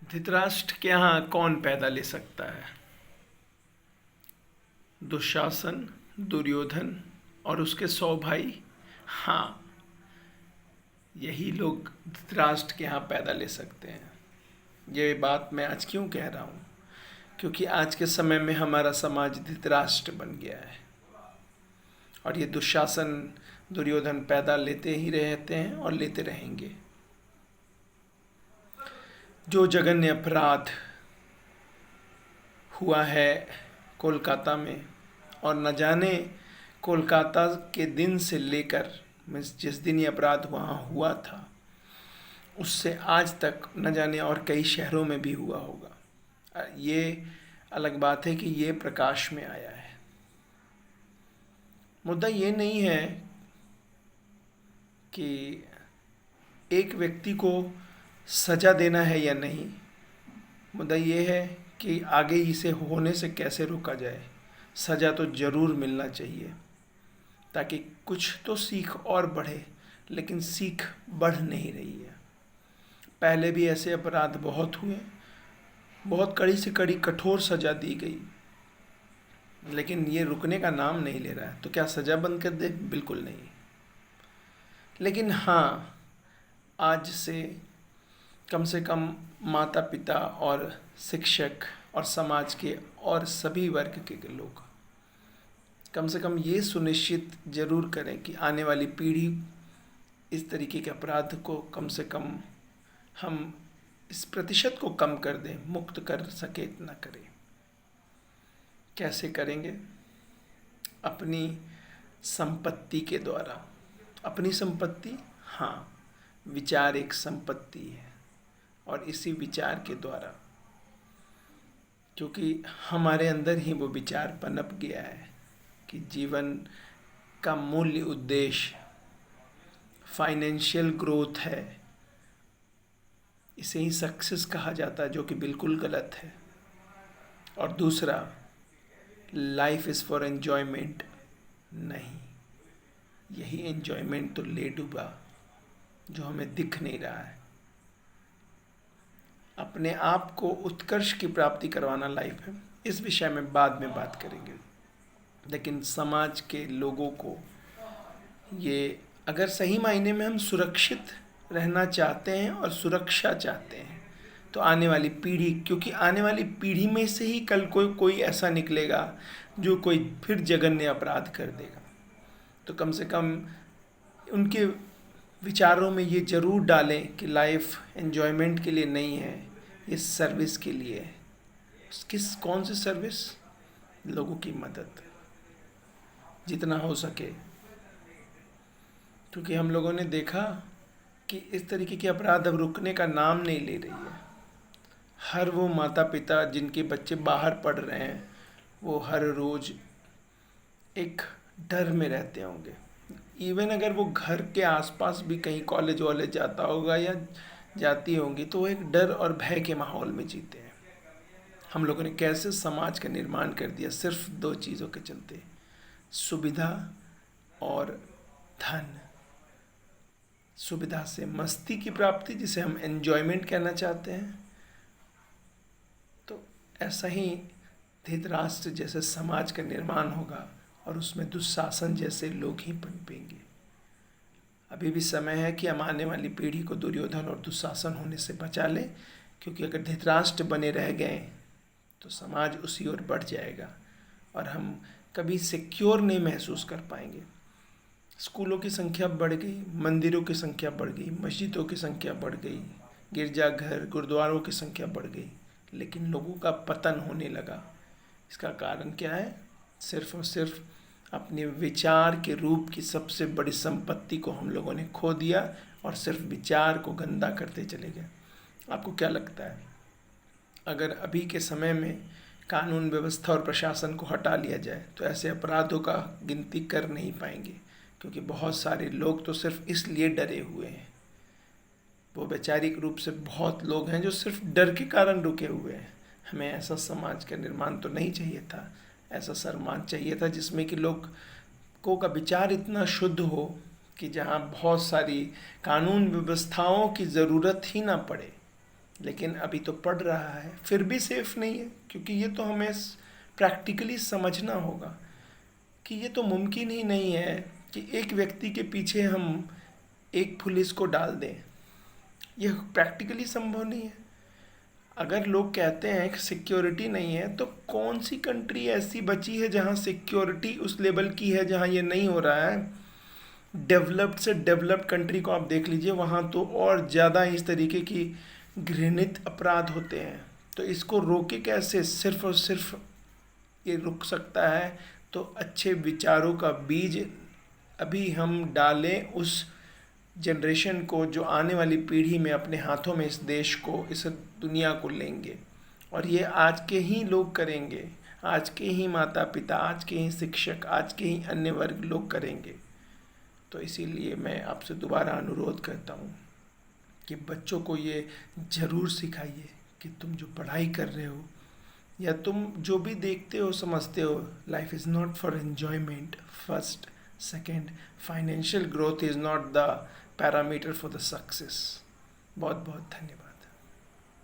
धृतराष्ट्र के यहाँ कौन पैदा ले सकता है? दुशासन, दुर्योधन और उसके 100 भाई। हाँ, यही लोग धृतराष्ट्र के यहाँ पैदा ले सकते हैं। ये बात मैं आज क्यों कह रहा हूँ? क्योंकि आज के समय में हमारा समाज धृतराष्ट्र बन गया है और ये दुशासन, दुर्योधन पैदा लेते ही रहते हैं और लेते रहेंगे। जो जघन्य अपराध हुआ है कोलकाता में, और न जाने कोलकाता के दिन से लेकर जिस दिन ये अपराध वहाँ हुआ था उससे आज तक न जाने और कई शहरों में भी हुआ होगा। ये अलग बात है कि ये प्रकाश में आया है। मुद्दा ये नहीं है कि एक व्यक्ति को सजा देना है या नहीं। मुद्दा ये है कि आगे इसे होने से कैसे रोका जाए। सजा तो ज़रूर मिलना चाहिए ताकि कुछ तो सीख और बढ़े, लेकिन सीख बढ़ नहीं रही है। पहले भी ऐसे अपराध बहुत हुए, बहुत कड़ी से कड़ी कठोर सजा दी गई, लेकिन ये रुकने का नाम नहीं ले रहा है। तो क्या सजा बंद कर दे? बिल्कुल नहीं। लेकिन हाँ, आज से कम माता पिता और शिक्षक और समाज के और सभी वर्ग के लोग कम से कम ये सुनिश्चित जरूर करें कि आने वाली पीढ़ी इस तरीके के अपराध को कम से कम हम इस प्रतिशत को कम कर दें, मुक्त कर सके, इतना करें। कैसे करेंगे? अपनी संपत्ति के द्वारा। अपनी संपत्ति, हाँ, विचार एक संपत्ति है और इसी विचार के द्वारा, क्योंकि हमारे अंदर ही वो विचार पनप गया है कि जीवन का मूल्य उद्देश्य फाइनेंशियल ग्रोथ है। इसे ही सक्सेस कहा जाता है, जो कि बिल्कुल गलत है। और दूसरा, लाइफ इज़ फॉर एन्जॉयमेंट। नहीं, यही एन्जॉयमेंट तो ले डूबा जो हमें दिख नहीं रहा है। अपने आप को उत्कर्ष की प्राप्ति करवाना लाइफ है। इस विषय में बाद में बात करेंगे। लेकिन समाज के लोगों को ये, अगर सही मायने में हम सुरक्षित रहना चाहते हैं और सुरक्षा चाहते हैं, तो आने वाली पीढ़ी, क्योंकि आने वाली पीढ़ी में से ही कल कोई ऐसा निकलेगा जो कोई फिर जघन्य अपराध कर देगा। तो कम से कम उनके विचारों में ये ज़रूर डालें कि लाइफ एन्जॉयमेंट के लिए नहीं है, ये सर्विस के लिए है। कौन सी सर्विस? लोगों की मदद, जितना हो सके। क्योंकि हम लोगों ने देखा कि इस तरीके के अपराध अब रुकने का नाम नहीं ले रही है। हर वो माता पिता जिनके बच्चे बाहर पढ़ रहे हैं, वो हर रोज़ एक डर में रहते होंगे। इवन अगर वो घर के आसपास भी कहीं कॉलेज वॉलेज जाता होगा या जाती होंगी, तो वो एक डर और भय के माहौल में जीते हैं। हम लोगों ने कैसे समाज का निर्माण कर दिया सिर्फ 2 चीज़ों के चलते, सुविधा और धन। सुविधा से मस्ती की प्राप्ति, जिसे हम एन्जॉयमेंट कहना चाहते हैं। तो ऐसा ही धृतराष्ट्र जैसे समाज का निर्माण होगा और उसमें दुशासन जैसे लोग ही पनपेंगे। अभी भी समय है कि हम आने वाली पीढ़ी को दुर्योधन और दुशासन होने से बचा लें, क्योंकि अगर धृतराष्ट्र बने रह गए तो समाज उसी ओर बढ़ जाएगा और हम कभी सिक्योर नहीं महसूस कर पाएंगे। स्कूलों की संख्या बढ़ गई, मंदिरों की संख्या बढ़ गई, मस्जिदों की संख्या बढ़ गई, गिरजाघर, गुरुद्वारों की संख्या बढ़ गई, लेकिन लोगों का पतन होने लगा। इसका कारण क्या है? सिर्फ और सिर्फ अपने विचार के रूप की सबसे बड़ी संपत्ति को हम लोगों ने खो दिया और सिर्फ विचार को गंदा करते चले गए। आपको क्या लगता है, अगर अभी के समय में कानून व्यवस्था और प्रशासन को हटा लिया जाए तो ऐसे अपराधों का गिनती कर नहीं पाएंगे? क्योंकि बहुत सारे लोग तो सिर्फ इसलिए डरे हुए हैं। वो वैचारिक रूप से बहुत लोग हैं जो सिर्फ डर के कारण रुके हुए हैं। हमें ऐसा समाज का निर्माण तो नहीं चाहिए था। ऐसा समाज चाहिए था जिसमें कि लोगों का विचार इतना शुद्ध हो कि जहाँ बहुत सारी कानून व्यवस्थाओं की ज़रूरत ही ना पड़े। लेकिन अभी तो पढ़ रहा है, फिर भी सेफ नहीं है, क्योंकि ये तो हमें प्रैक्टिकली समझना होगा कि ये तो मुमकिन ही नहीं है कि एक व्यक्ति के पीछे हम एक पुलिस को डाल दें। यह प्रैक्टिकली संभव नहीं है। अगर लोग कहते हैं कि सिक्योरिटी नहीं है, तो कौन सी कंट्री ऐसी बची है जहां सिक्योरिटी उस लेवल की है जहां ये नहीं हो रहा है? डेवलप्ड से डेवलप्ड कंट्री को आप देख लीजिए, वहाँ तो और ज़्यादा इस तरीके की घृणित अपराध होते हैं। तो इसको रोके कैसे? सिर्फ और सिर्फ ये रुक सकता है तो अच्छे विचारों का बीज अभी हम डालें उस जनरेशन को, जो आने वाली पीढ़ी में अपने हाथों में इस देश को, इस दुनिया को लेंगे। और ये आज के ही लोग करेंगे, आज के ही माता पिता, आज के ही शिक्षक, आज के ही अन्य वर्ग लोग करेंगे। तो इसीलिए मैं आपसे दोबारा अनुरोध करता हूँ कि बच्चों को ये ज़रूर सिखाइए कि तुम जो पढ़ाई कर रहे हो या तुम जो भी देखते हो समझते हो, life is not for enjoyment first, second, financial growth is not the parameter for the success. बहुत बहुत धन्यवाद।